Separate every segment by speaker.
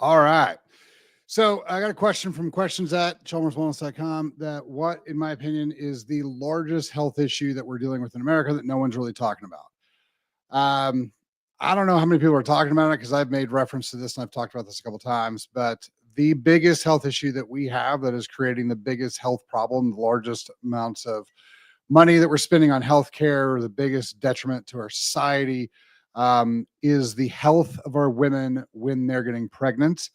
Speaker 1: All right. So I got a question from questions at chalmerswellness.com that what, in my opinion, is the largest health issue that we're dealing with in America that no one's really talking about. I don't know how many people are talking about it because I've made reference to this and I've talked about this a couple of times, but the biggest health issue that we have that is creating the biggest health problem, the largest amounts of money that we're spending on healthcare, the biggest detriment to our society, is the health of our women when they're getting pregnant,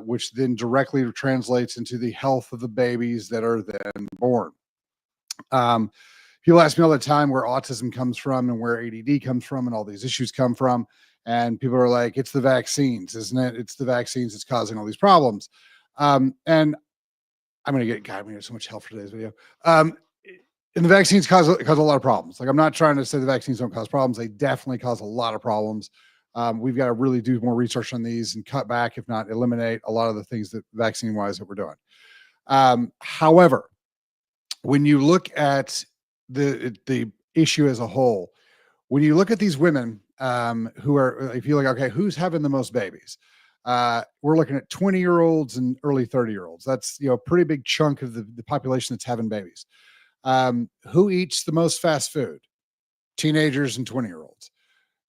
Speaker 1: which then directly translates into the health of the babies that are then born. People ask me all the time where autism comes from and where ADD comes from and all these issues come from. And people are like, it's the vaccines, isn't it? It's the vaccines that's causing all these problems. And I'm going to get, God, we have so much help for today's video. And the vaccines cause a lot of problems. Like, I'm not trying to say the vaccines don't cause problems. They definitely cause a lot of problems. We've got to really do more research on these and cut back, if not eliminate, a lot of the things that vaccine-wise that we're doing. However, when you look at the issue as a whole, when you look at these women who are, if you're like, okay, who's having the most babies? We're looking at 20-year-olds and early 30-year-olds. That's, a pretty big chunk of the population that's having babies. Who eats the most fast food? Teenagers and 20-year-olds.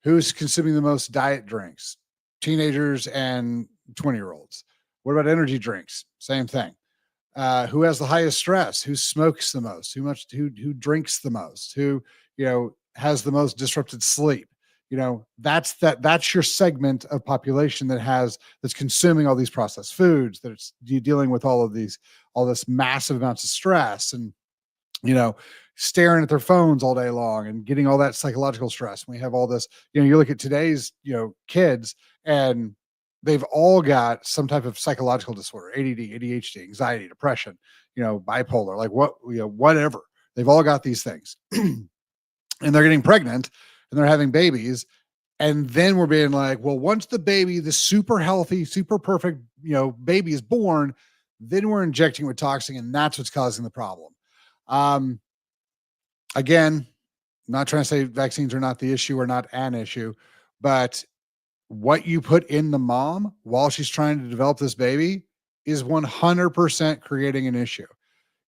Speaker 1: Who's consuming the most diet drinks? Teenagers and 20-year-olds. What about energy drinks? Same thing. Who has the highest stress? Who smokes the most? Who drinks the most? Who, has the most disrupted sleep? That's your segment of population that's consuming all these processed foods, that's dealing with all this massive amounts of stress and, staring at their phones all day long and getting all that psychological stress. We have all this, you look at today's, kids, and they've all got some type of psychological disorder, ADD, ADHD, anxiety, depression, bipolar, like whatever. They've all got these things and they're getting pregnant and they're having babies. And then we're being like, well, once the super healthy, super perfect, baby is born, then we're injecting with toxin, and that's what's causing the problem. Again, I'm not trying to say vaccines are not the issue or not an issue, but what you put in the mom while she's trying to develop this baby is 100% creating an issue.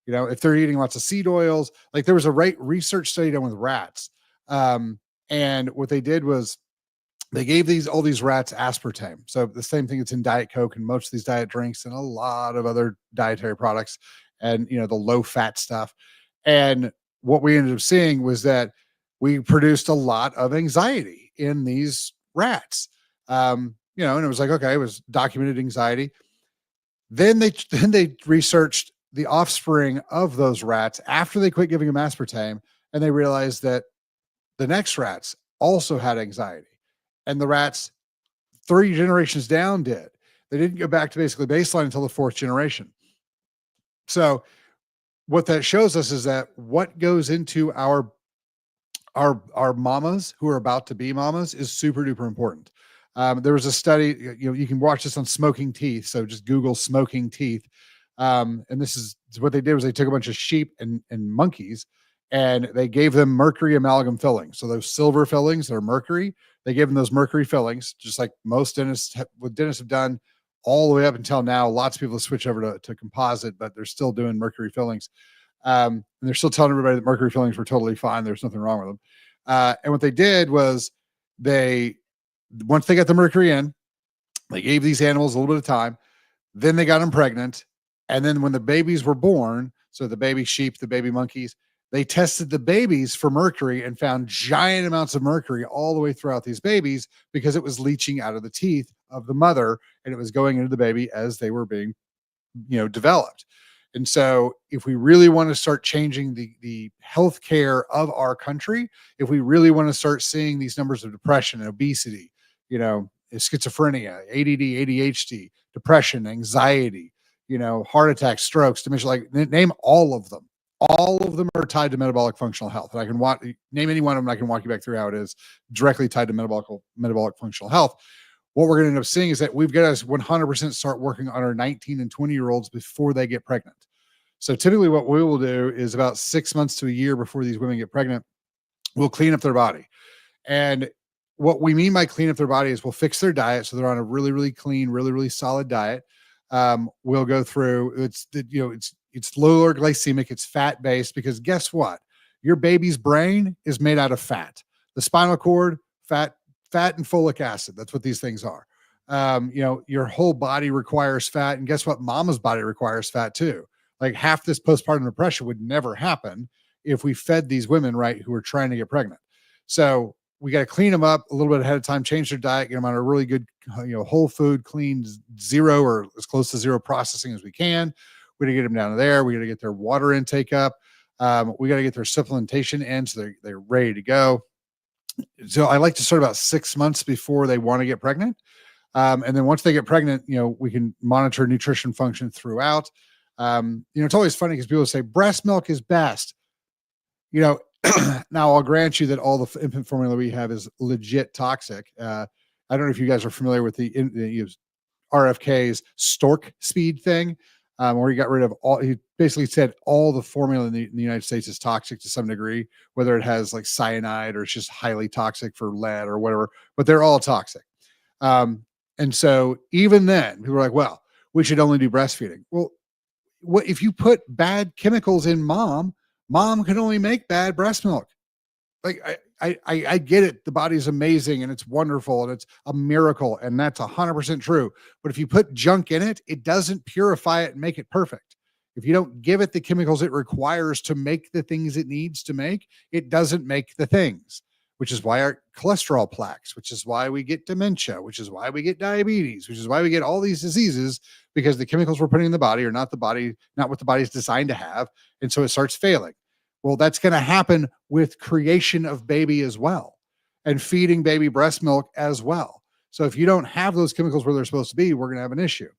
Speaker 1: If they're eating lots of seed oils, like there was a research study done with rats. And what they did was they gave all these rats aspartame. So the same thing that's in Diet Coke and most of these diet drinks and a lot of other dietary products and, the low fat stuff. And what we ended up seeing was that we produced a lot of anxiety in these rats. And it was like, okay, it was documented anxiety. Then they researched the offspring of those rats after they quit giving them aspartame, and they realized that the next rats also had anxiety, and the rats 3 generations down did. They didn't go back to basically baseline until the 4th generation. So what that shows us is that what goes into our mamas who are about to be mamas is super duper important. There was a study, you can watch this on smoking teeth. So just Google smoking teeth. And this is what they did was they took a bunch of sheep and monkeys and they gave them mercury amalgam fillings. So those silver fillings that are mercury, they gave them those mercury fillings, just like most dentists have done all the way up until now. Lots of people switch over to composite, but they're still doing mercury fillings. And they're still telling everybody that mercury fillings were totally fine. There's nothing wrong with them. And what they did was once they got the mercury in, they gave these animals a little bit of time. Then they got them pregnant. And then when the babies were born, so the baby sheep, the baby monkeys, they tested the babies for mercury and found giant amounts of mercury all the way throughout these babies because it was leaching out of the teeth of the mother and it was going into the baby as they were being, developed. And so if we really want to start changing the healthcare of our country, if we really want to start seeing these numbers of depression and obesity, schizophrenia, ADD, ADHD, depression, anxiety, heart attacks, strokes, dementia, like name all of them. All of them are tied to metabolic functional health. And I can name any one of them. I can walk you back through how it is directly tied to metabolic functional health. What we're going to end up seeing is that we've got to 100% start working on our 19 and 20-year-olds before they get pregnant. So typically what we will do is about 6 months to a year before these women get pregnant, we'll clean up their body. And what we mean by clean up their body is we'll fix their diet so they're on a really, really clean, really, really solid diet. We'll go through it's lower glycemic, it's fat based, because guess what? Your baby's brain is made out of fat. The spinal cord, fat and folic acid. That's what these things are. Your whole body requires fat, and guess what? Mama's body requires fat too. Like half this postpartum depression would never happen if we fed these women right who are trying to get pregnant. So we got to clean them up a little bit ahead of time, change their diet, get them on a really good, whole food, clean, zero or as close to zero processing as we can. We got to get them down to there. We got to get their water intake up. We got to get their supplementation in so they're ready to go. So I like to start about 6 months before they want to get pregnant. And then once they get pregnant, we can monitor nutrition function throughout. It's always funny because people say breast milk is best. Now I'll grant you that all the infant formula we have is legit toxic. I don't know if you guys are familiar with the RFK's stork speed thing, where he got rid of he basically said all the formula in the United States is toxic to some degree, whether it has like cyanide or it's just highly toxic for lead or whatever, but they're all toxic. And so even then people are like, well, we should only do breastfeeding. Well, what if you put bad chemicals in mom can only make bad breast milk. Like I get it. The body's amazing and it's wonderful and it's a miracle. And that's 100% true. But if you put junk in it, it doesn't purify it and make it perfect. If you don't give it the chemicals it requires to make the things it needs to make, it doesn't make the things, which is why our cholesterol plaques, which is why we get dementia, which is why we get diabetes, which is why we get all these diseases, because the chemicals we're putting in the body are not what the body's designed to have. And so it starts failing. Well, that's going to happen with creation of baby as well, and feeding baby breast milk as well. So if you don't have those chemicals where they're supposed to be, we're going to have an issue.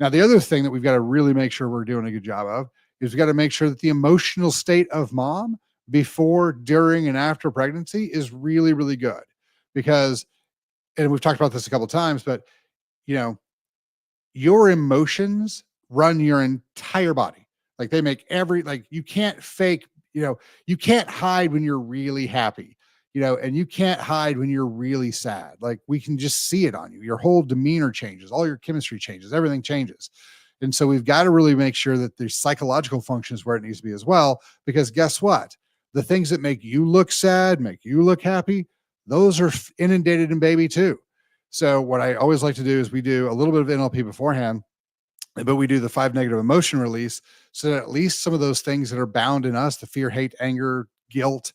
Speaker 1: Now, the other thing that we've got to really make sure we're doing a good job of is we've got to make sure that the emotional state of mom before, during, and after pregnancy is really, really good. Because, and we've talked about this a couple of times, but your emotions run your entire body. Like they make you can't fake, you can't hide when you're really happy, and you can't hide when you're really sad. Like we can just see it on you. Your whole demeanor changes, all your chemistry changes, everything changes. And so we've got to really make sure that the psychological function is where it needs to be as well, because guess what? The things that make you look sad, make you look happy, those are inundated in baby too. So what I always like to do is we do a little bit of NLP beforehand, but we do the 5 negative emotion release so that at least some of those things that are bound in us, the fear, hate, anger, guilt,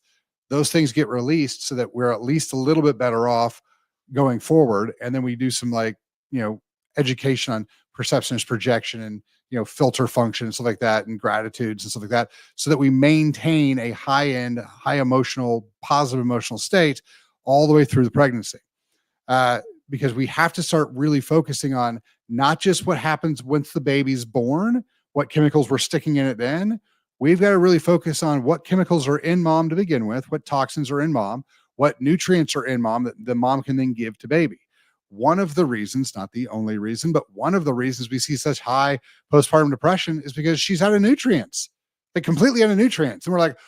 Speaker 1: those things get released so that we're at least a little bit better off going forward. And then we do some education on perceptions, projection, and filter function and stuff like that, and gratitudes and stuff like that, so that we maintain a high-end, high emotional, positive emotional state all the way through the pregnancy. Because we have to start really focusing on not just what happens once the baby's born, what chemicals we're sticking in it then. We've got to really focus on what chemicals are in mom to begin with, what toxins are in mom, what nutrients are in mom that the mom can then give to baby. One of the reasons, not the only reason, but one of the reasons we see such high postpartum depression is because she's out of nutrients, like completely out of nutrients. And we're like,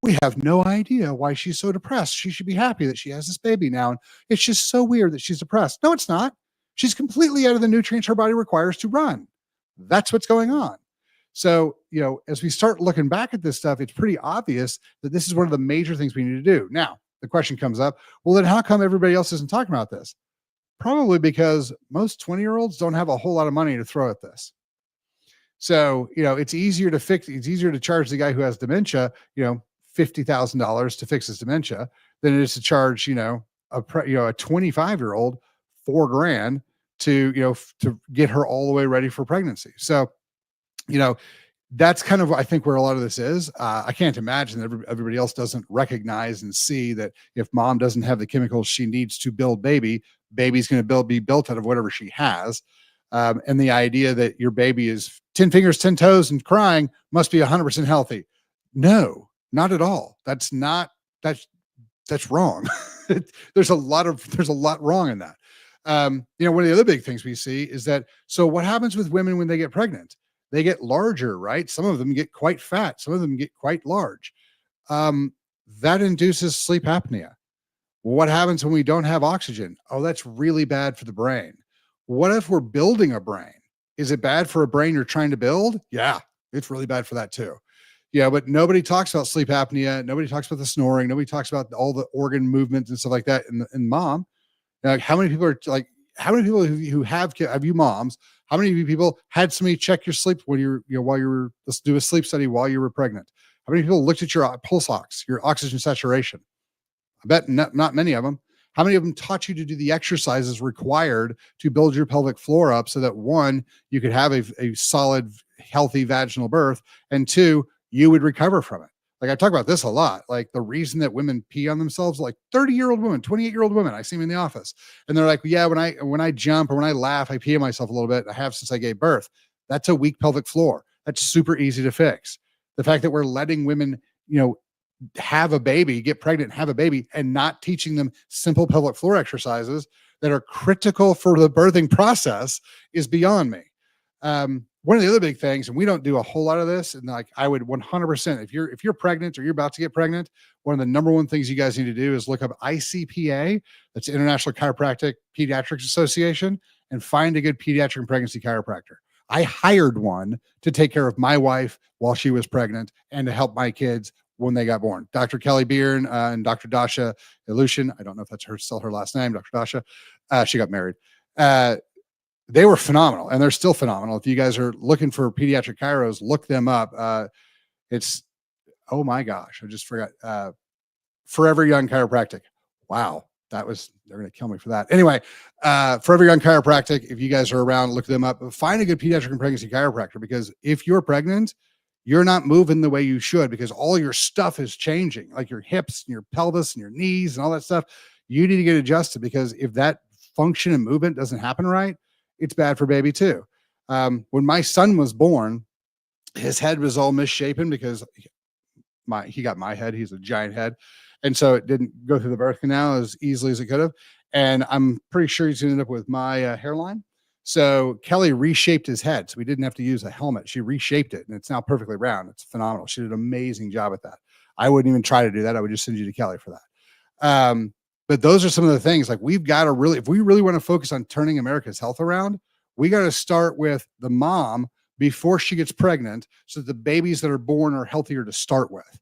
Speaker 1: we have no idea why she's so depressed. She should be happy that she has this baby now. And it's just so weird that she's depressed. No, it's not. She's completely out of the nutrients her body requires to run. That's what's going on. So, as we start looking back at this stuff, it's pretty obvious that this is one of the major things we need to do. Now, the question comes up, well, then how come everybody else isn't talking about this? Probably because most 20-year-olds don't have a whole lot of money to throw at this. So, it's easier to charge the guy who has dementia, $50,000 to fix his dementia than it is to charge, a 25-year-old $4,000 to get her all the way ready for pregnancy. So, that's kind of, I think, where a lot of this is. I can't imagine that everybody else doesn't recognize and see that if mom doesn't have the chemicals she needs to build baby's going to be built out of whatever she has. And the idea that your baby is 10 fingers, 10 toes and crying must be 100% healthy. No, not at all. That's wrong. There's a lot wrong in that. One of the other big things we see is that, so what happens with women when they get pregnant? They get larger, right? Some of them get quite fat. Some of them get quite large. That induces sleep apnea. What happens when we don't have oxygen? Oh, that's really bad for the brain. What if we're building a brain? Is it bad for a brain you're trying to build? Yeah, it's really bad for that too. Yeah, but nobody talks about sleep apnea. Nobody talks about the snoring. Nobody talks about all the organ movements and stuff like that. And mom, like, how many people are like, how many people who have you moms? How many of you people had somebody check your sleep when while you were, let's do a sleep study while you were pregnant? How many people looked at your pulse ox, your oxygen saturation? I bet not many of them. How many of them taught you to do the exercises required to build your pelvic floor up so that one, you could have a solid, healthy vaginal birth, and two, you would recover from it? Like I talk about this a lot. Like the reason that women pee on themselves, like 30-year-old women, 28-year-old women, I see them in the office, and they're like, yeah, when I jump or when I laugh, I pee on myself a little bit. I have since I gave birth. That's a weak pelvic floor. That's super easy to fix. The fact that we're letting women, have a baby, get pregnant, have a baby, and not teaching them simple pelvic floor exercises that are critical for the birthing process is beyond me. One of the other big things, and we don't do a whole lot of this, and like I would 100%, if you're pregnant or you're about to get pregnant, one of the number one things you guys need to do is look up ICPA, that's International Chiropractic Pediatrics Association, and find a good pediatric and pregnancy chiropractor. I hired one to take care of my wife while she was pregnant and to help my kids when they got born. Dr. Kelly Beard and Dr. Dasha Ilushin. I don't know if that's still her last name, Dr. Dasha. She got married. They were phenomenal, and they're still phenomenal. If you guys are looking for pediatric chiros, look them up. It's, oh my gosh, I just forgot. Forever Young Chiropractic. Wow. They're going to kill me for that. Anyway, Forever Young Chiropractic, if you guys are around, look them up. Find a good pediatric and pregnancy chiropractor, because if you're pregnant, you're not moving the way you should, because all your stuff is changing, like your hips and your pelvis and your knees and all that stuff. You need to get adjusted, because if that function and movement doesn't happen right, it's bad for baby too. When my son was born, his head was all misshapen because he got my head. He's a giant head. And so it didn't go through the birth canal as easily as it could have. And I'm pretty sure he's going to end up with my hairline. So Kelly reshaped his head, so we didn't have to use a helmet. She reshaped it, and it's now perfectly round. It's phenomenal. She did an amazing job at that. I wouldn't even try to do that. I would just send you to Kelly for that. But those are some of the things, like, we've got to really, if we really want to focus on turning America's health around, we got to start with the mom before she gets pregnant, so that the babies that are born are healthier to start with.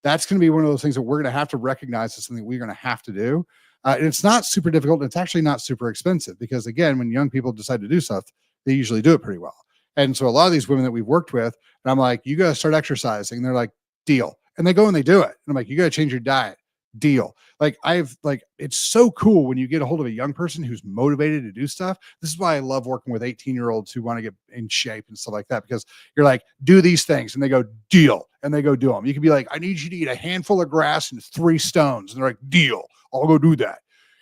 Speaker 1: That's going to be one of those things that we're going to have to recognize as something we're going to have to do. And it's not super difficult. And it's actually not super expensive, because again, when young people decide to do stuff, they usually do it pretty well. And so a lot of these women that we've worked with, and I'm like, you got to start exercising. And they're like, deal. And they go and they do it. And I'm like, you got to change your diet. Deal. Like, it's so cool when you get a hold of a young person who's motivated to do stuff. This is why I love working with 18-year-olds who want to get in shape and stuff like that, because you're like, do these things, and they go, deal. And they go do them. You can be like, I need you to eat a handful of grass and 3 stones. And they're like, deal. I'll go do that.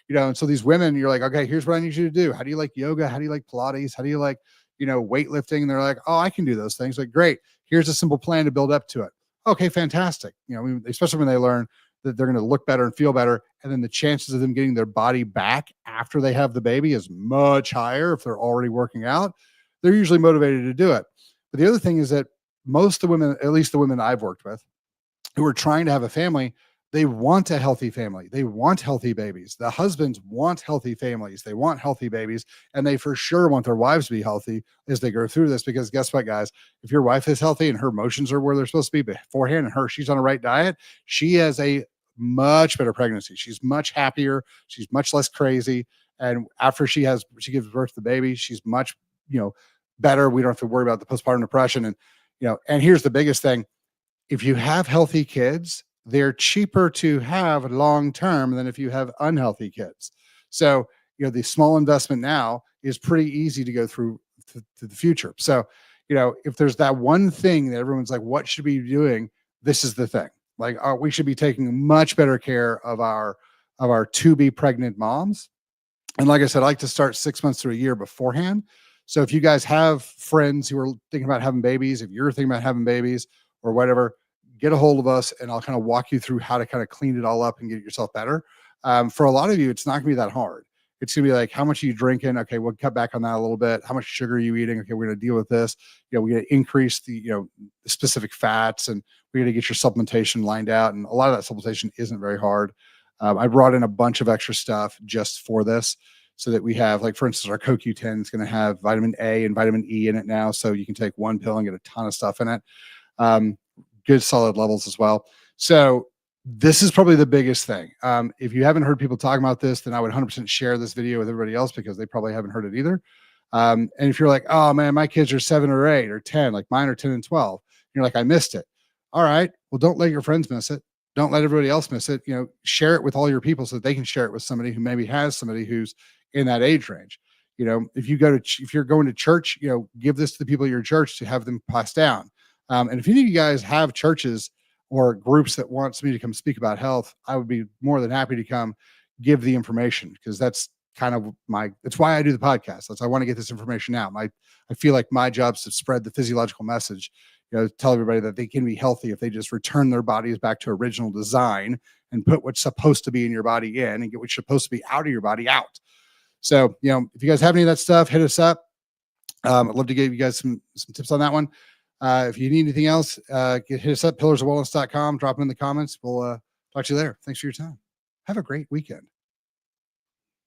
Speaker 1: And so these women, you're like, okay, here's what I need you to do. How do you like yoga? How do you like Pilates? How do you like, weightlifting? And they're like, oh, I can do those things. Like, great. Here's a simple plan to build up to it. Okay, fantastic. Especially when they learn that they're going to look better and feel better. And then the chances of them getting their body back after they have the baby is much higher if they're already working out. They're usually motivated to do it. But the other thing is that most of the women, at least the women I've worked with, who are trying to have a family, they want a healthy family. They want healthy babies. The husbands want healthy families. They want healthy babies. And they for sure want their wives to be healthy as they go through this, because guess what, guys? If your wife is healthy and her emotions are where they're supposed to be beforehand, and she's on the right diet, she has a much better pregnancy. She's much happier. She's much less crazy. And after she gives birth to the baby, she's much, better. We don't have to worry about the postpartum depression. And, and here's the biggest thing. If you have healthy kids, they're cheaper to have long-term than if you have unhealthy kids. So, the small investment now is pretty easy to go through to the future. So, if there's that one thing that everyone's like, what should we be doing? This is the thing. Like, we should be taking much better care of our to-be pregnant moms. And like I said, I like to start 6 months to a year beforehand. So if you guys have friends who are thinking about having babies, if you're thinking about having babies or whatever, get a hold of us, and I'll kind of walk you through how to kind of clean it all up and get yourself better. For a lot of you, it's not gonna be that hard. It's gonna be like, how much are you drinking? Okay, we'll cut back on that a little bit. How much sugar are you eating? Okay, we're gonna deal with this. We're gonna increase the, the specific fats, and we're gonna get your supplementation lined out. And a lot of that supplementation isn't very hard. I brought in a bunch of extra stuff just for this so that we have, like, for instance, our CoQ10 is going to have vitamin A and vitamin E in it now. So you can take one pill and get a ton of stuff in it. Um, Good solid levels as well. So this is probably the biggest thing. If you haven't heard people talking about this, then I would 100% share this video with everybody else because they probably haven't heard it either. And if you're like, oh man, my kids are 7 or 8 or 10, like mine are 10 and 12, you're like, I missed it. All right, well, don't let your friends miss it. Don't let everybody else miss it. Share it with all your people so that they can share it with somebody who maybe has somebody who's in that age range. If you're going to church, give this to the people at your church to have them pass down. And if any of you guys have churches or groups that want somebody to come speak about health, I would be more than happy to come give the information, because that's kind of that's why I do the podcast. I want to get this information out. I feel like my job is to spread the physiological message, tell everybody that they can be healthy if they just return their bodies back to original design and put what's supposed to be in your body in and get what's supposed to be out of your body out. So, if you guys have any of that stuff, hit us up. I'd love to give you guys some tips on that one. If you need anything else, hit us up, pillarsofwellness.com, drop it in the comments. We'll talk to you there. Thanks for your time. Have a great weekend.